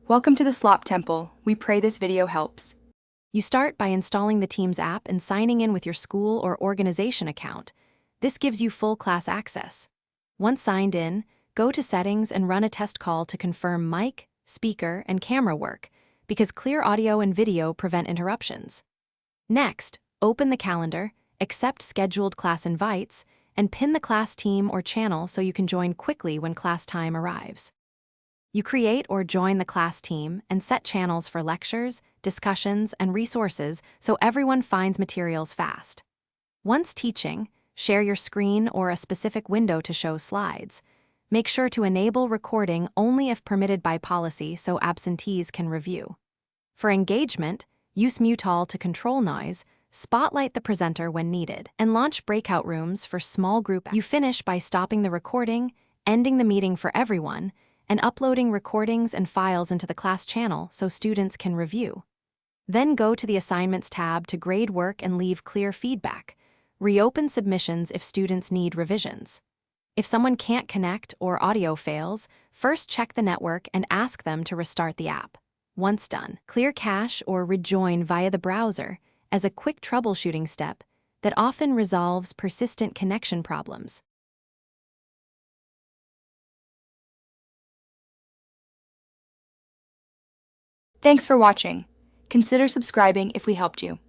Welcome to the Slop Temple. We pray this video helps. You start by installing the Teams app and signing in with your school or organization account. This gives you full class access. Once signed in, go to Settings and run a test call to confirm mic, speaker, and camera work, because clear audio and video prevent interruptions. Next, open the calendar, accept scheduled class invites, and pin the class team or channel so you can join quickly when class time arrives. You create or join the class team and set channels for lectures, discussions, and resources so everyone finds materials fast. Once teaching, share your screen or a specific window to show slides. Make sure to enable recording only if permitted by policy so absentees can review. For engagement, use mute all to control noise, spotlight the presenter when needed, and launch breakout rooms for small group. You finish by stopping the recording, ending the meeting for everyone, and uploading recordings and files into the class channel so students can review. Then go to the Assignments tab to grade work and leave clear feedback. Reopen submissions if students need revisions. If someone can't connect or audio fails, first check the network and ask them to restart the app. Once done, clear cache or rejoin via the browser as a quick troubleshooting step that often resolves persistent connection problems. Thanks for watching. Consider subscribing if we helped you.